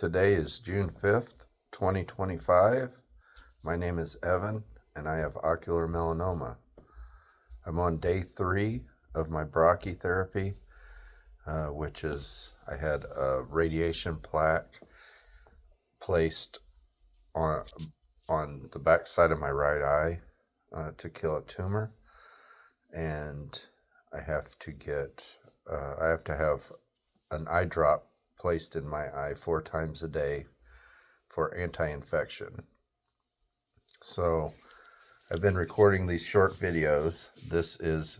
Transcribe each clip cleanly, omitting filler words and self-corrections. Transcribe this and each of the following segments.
Today is June 5th, 2025. My name is Evan, and I have ocular melanoma. I'm on day 3 of my brachytherapy, which is I had a radiation plaque placed on the back side of my right eye to kill a tumor, and I have to have an eye drop placed in my eye 4 times a day for anti-infection. So I've been recording these short videos. This is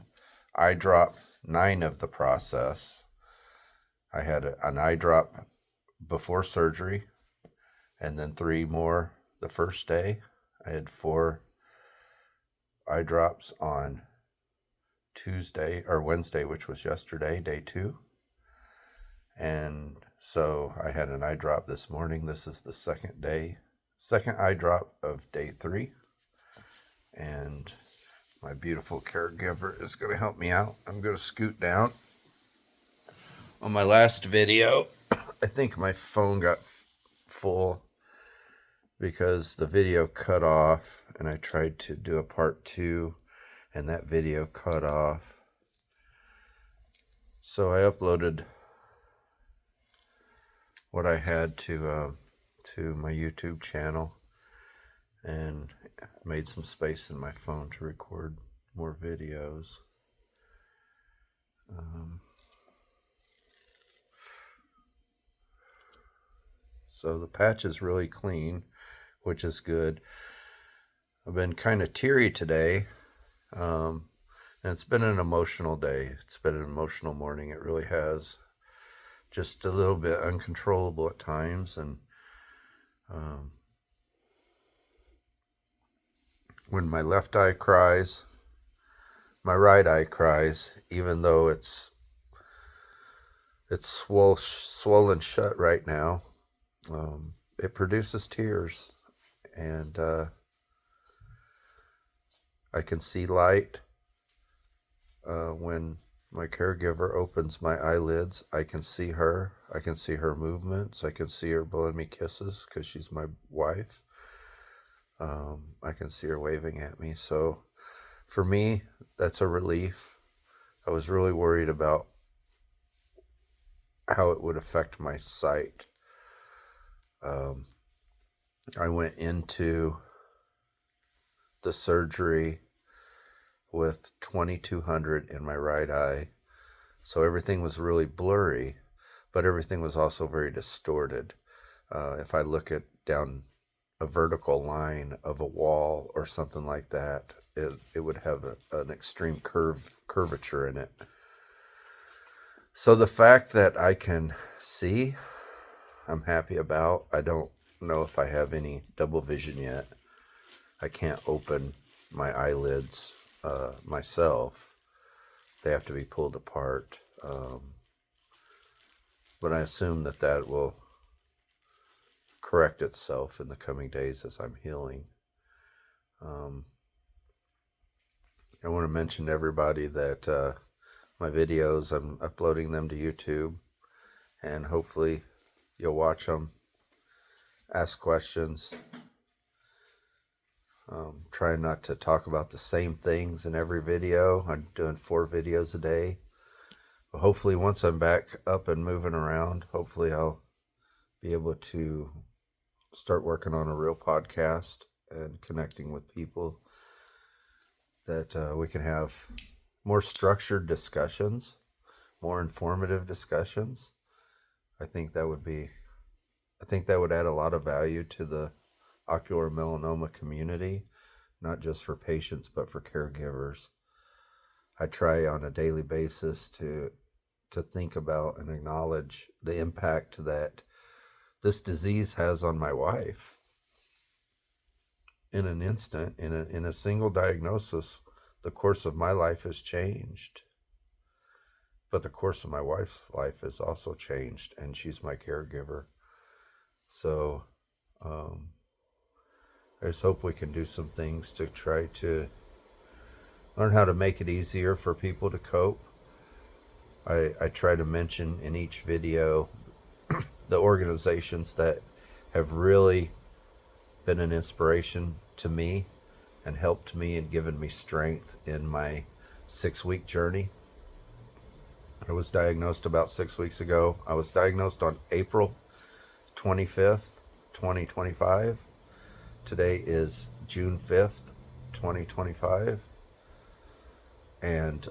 eye drop 9 of the process. I had an eye drop before surgery, and then 3 more the first day. I had 4 eye drops on Tuesday or Wednesday, which was yesterday, day 2. And so I had an eye drop this morning. This is the second eye drop of day 3. And my beautiful caregiver is going to help me out. I'm going to scoot down. On my last video, I think my phone got full because the video cut off, and I tried to do a part 2, and that video cut off. So I uploaded what I had to my YouTube channel and made some space in my phone to record more videos. So the patch is really clean, which is good. I've been kind of teary today, and it's been an emotional day. It's been an emotional morning. It really has. Just a little bit uncontrollable at times, and when my left eye cries, my right eye cries, even though it's swollen shut right now. It produces tears, and I can see light when my caregiver opens my eyelids. I can see her. I can see her movements. I can see her blowing me kisses because she's my wife. I can see her waving at me. So for me, that's a relief. I was really worried about how it would affect my sight. I went into the surgery with 2200 in my right eye. So everything was really blurry, but everything was also very distorted. If I look at down a vertical line of a wall or something like that, it would have an extreme curvature in it. So the fact that I can see, I'm happy about. I don't know if I have any double vision yet. I can't open my eyelids myself. They have to be pulled apart. But I assume that will correct itself in the coming days as I'm healing. I want to mention to everybody that my videos, I'm uploading them to YouTube, and hopefully you'll watch them, ask questions. Trying not to talk about the same things in every video. I'm doing 4 videos a day. But hopefully once I'm back up and moving around, hopefully I'll be able to start working on a real podcast and connecting with people that we can have more structured discussions, more informative discussions. I think that would add a lot of value to the ocular melanoma community, not just for patients, but for caregivers. I try on a daily basis to think about and acknowledge the impact that this disease has on my wife. In an instant, in a single diagnosis, the course of my life has changed. But the course of my wife's life has also changed, and she's my caregiver. So I just hope we can do some things to try to learn how to make it easier for people to cope. I try to mention in each video the organizations that have really been an inspiration to me and helped me and given me strength in my 6-week journey. I was diagnosed about 6 weeks ago. I was diagnosed on April 25th, 2025. Today is June 5th, 2025. And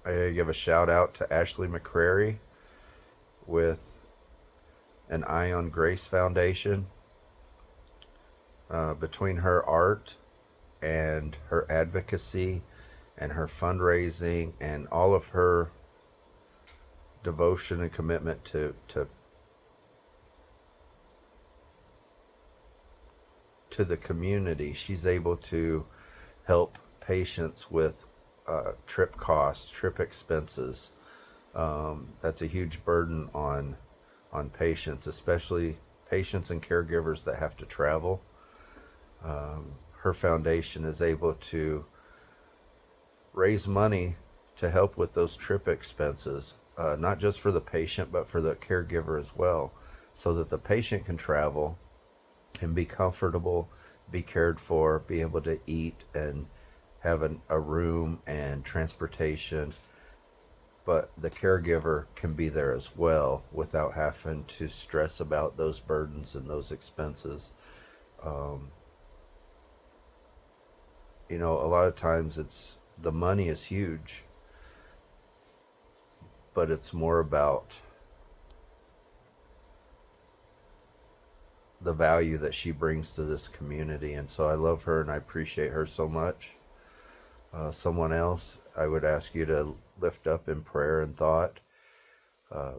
I give a shout out to Ashley McCrary with an Eye on Grace Foundation. Between her art and her advocacy and her fundraising and all of her devotion and commitment to the community, she's able to help patients with trip costs, trip expenses. That's a huge burden on patients, especially patients and caregivers that have to travel. Her foundation is able to raise money to help with those trip expenses, not just for the patient, but for the caregiver as well, so that the patient can travel and be comfortable, be cared for, be able to eat and have a room and transportation, but the caregiver can be there as well without having to stress about those burdens and those expenses. You know, a lot of times the money is huge, but it's more about the value that she brings to this community. And so I love her and I appreciate her so much. Someone else I would ask you to lift up in prayer and thought,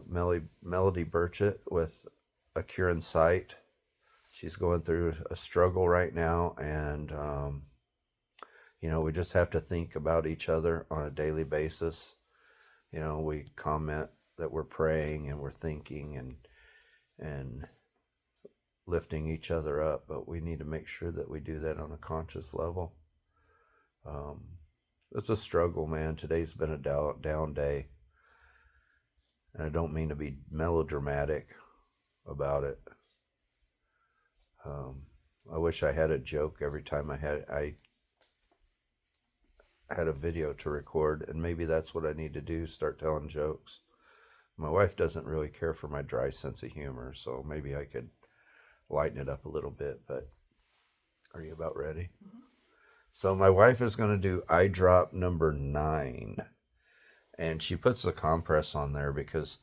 Melody Burchett with A Cure in Sight. She's going through a struggle right now, and you know, we just have to think about each other on a daily basis. You know, we comment that we're praying and we're thinking and lifting each other up, but we need to make sure that we do that on a conscious level. It's a struggle, man. Today's been a down day, and I don't mean to be melodramatic about it. I wish I had a joke every time I had a video to record, and maybe that's what I need to do, start telling jokes. My wife doesn't really care for my dry sense of humor, so maybe I could lighten it up a little bit. But are you about ready? Mm-hmm. So my wife is going to do eye drop number 9, and she puts the compress on there because,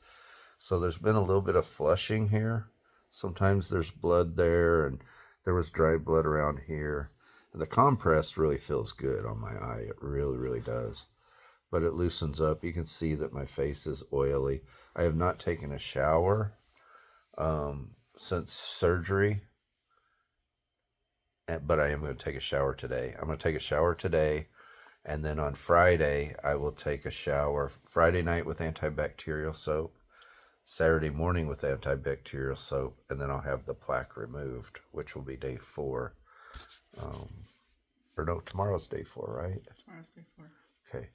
so there's been a little bit of flushing here. Sometimes there's blood there, and there was dry blood around here. And the compress really feels good on my eye. It really, really does. But it loosens up. You can see that my face is oily. I have not taken a shower since surgery, but I am going to take a shower today. I'm going to take a shower today, and then on Friday, I will take a shower Friday night with antibacterial soap, Saturday morning with antibacterial soap, and then I'll have the plaque removed, which will be day 4. Or no, tomorrow's day 4, right? Tomorrow's day 4. Okay.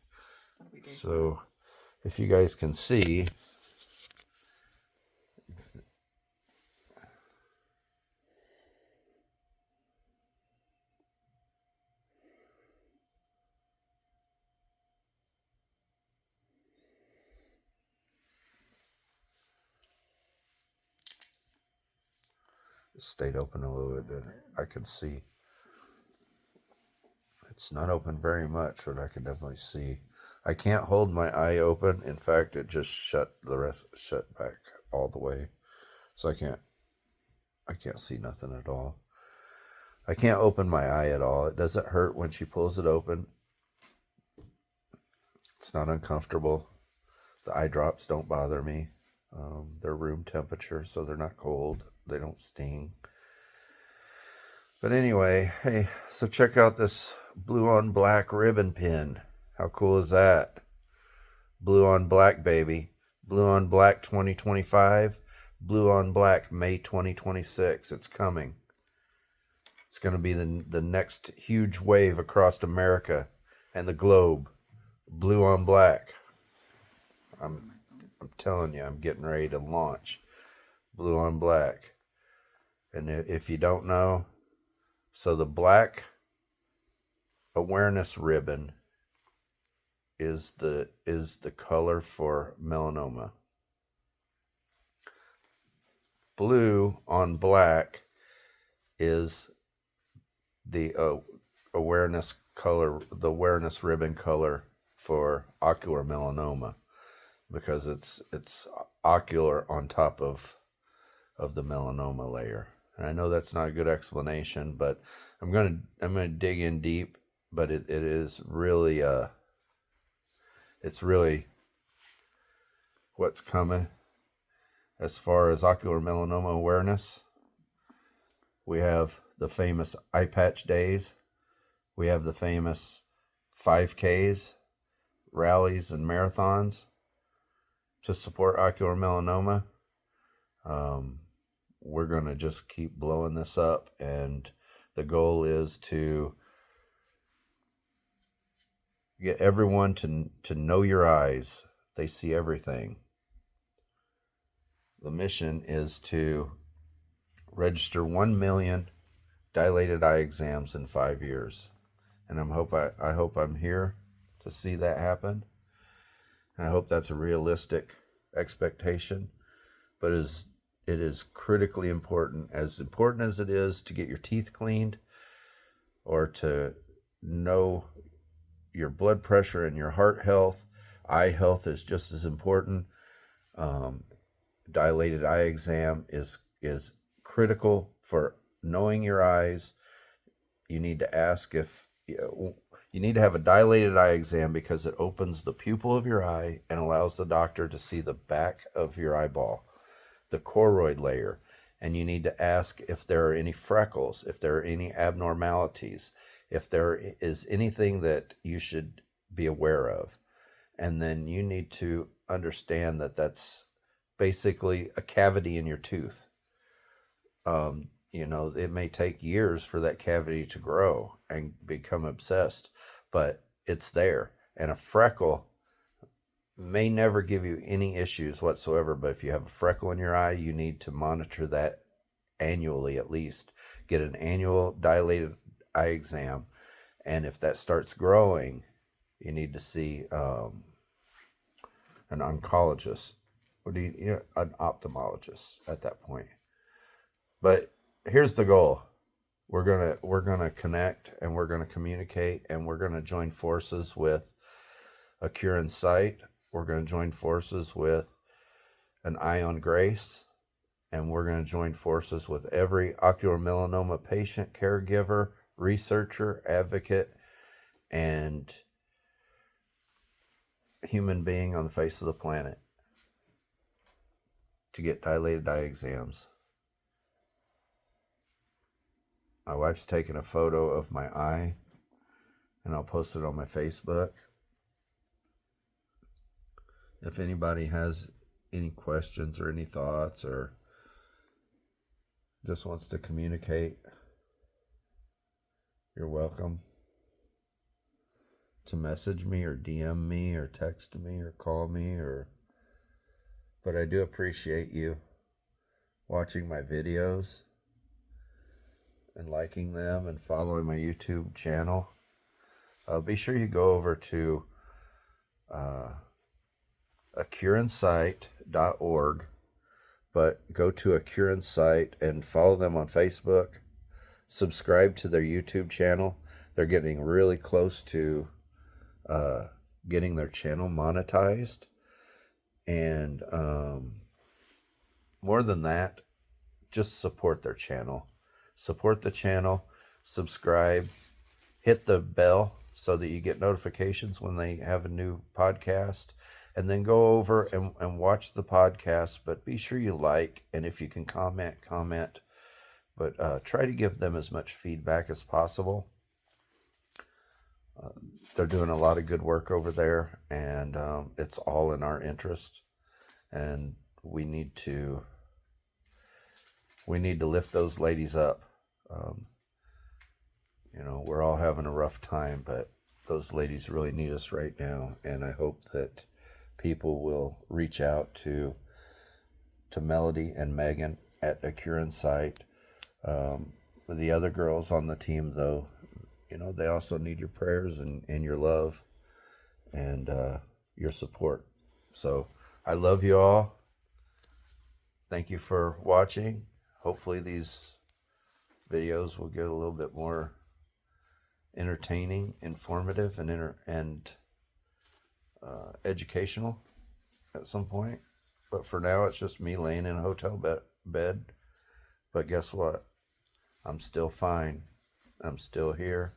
That'll be day 4. So, if you guys can see, it stayed open a little bit, didn't it? I can see. It's not open very much, but I can definitely see. I can't hold my eye open. In fact, it just shut back all the way. So I can't see nothing at all. I can't open my eye at all. It doesn't hurt when she pulls it open. It's not uncomfortable. The eye drops don't bother me. They're room temperature, so they're not cold. They don't sting. But anyway, hey, so check out this blue on black ribbon pin. How cool is that? Blue on black, baby. Blue on black 2025. Blue on black May 2026. It's coming. It's going to be the next huge wave across America and the globe. Blue on black. I'm telling you, I'm getting ready to launch Blue on Black. And if you don't know, so the black awareness ribbon is the color for melanoma. Blue on black is the awareness color, the awareness ribbon color for ocular melanoma, because it's ocular on top of the melanoma layer. And I know that's not a good explanation, but I'm gonna dig in deep. But it is really it's really what's coming as far as ocular melanoma awareness. We have the famous eye patch days. We have the famous 5Ks, rallies, and marathons to support ocular melanoma. We're going to just keep blowing this up, and the goal is to get everyone to know your eyes. They see everything. The mission is to register 1 million dilated eye exams in 5 years. And I hope I'm here to see that happen. And I hope that's a realistic expectation. But it is critically important as it is to get your teeth cleaned, or to know your blood pressure and your heart health. Eye health is just as important. Dilated eye exam is critical for knowing your eyes. You need to ask if you need to have a dilated eye exam, because it opens the pupil of your eye and allows the doctor to see the back of your eyeball, the choroid layer. And you need to ask if there are any freckles, if there are any abnormalities, if there is anything that you should be aware of. And then you need to understand that that's basically a cavity in your tooth. It may take years for that cavity to grow and become obsessed, but it's there. And a freckle may never give you any issues whatsoever, but if you have a freckle in your eye, you need to monitor that annually at least. Get an annual dilated eye exam, and if that starts growing, you need to see an oncologist, or an ophthalmologist at that point. But here's the goal. We're gonna connect, and we're gonna communicate, and we're gonna join forces with a Cure in Sight. We're gonna join forces with an Eye on Grace, and we're gonna join forces with every ocular melanoma patient, caregiver, researcher, advocate, and human being on the face of the planet to get dilated eye exams. My wife's taken a photo of my eye, and I'll post it on my Facebook. If anybody has any questions or any thoughts, or just wants to communicate, you're welcome to message me or DM me or text me or call me, but I do appreciate you watching my videos and liking them and following my YouTube channel. Be sure you go over to acureinsight.org, but go to A Cure in Sight and follow them on Facebook. Subscribe to their YouTube channel. They're getting really close to getting their channel monetized. And more than that, just support their channel. Support the channel, subscribe, hit the bell so that you get notifications when they have a new podcast, and then go over and watch the podcast. But be sure you like, and if you can comment, but try to give them as much feedback as possible. They're doing a lot of good work over there, and it's all in our interest, and we need to lift those ladies up. We're all having a rough time, but those ladies really need us right now, and I hope that people will reach out to Melody and Megan at a Curran site. The other girls on the team, though, you know, they also need your prayers and your love and your support. So I love you all. Thank you for watching. Hopefully these videos will get a little bit more entertaining, informative, and educational at some point. But for now, it's just me laying in a hotel bed. But guess what? I'm still fine. I'm still here.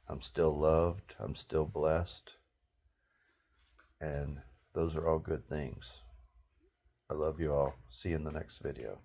I'm still loved. I'm still blessed. And those are all good things. I love you all. See you in the next video.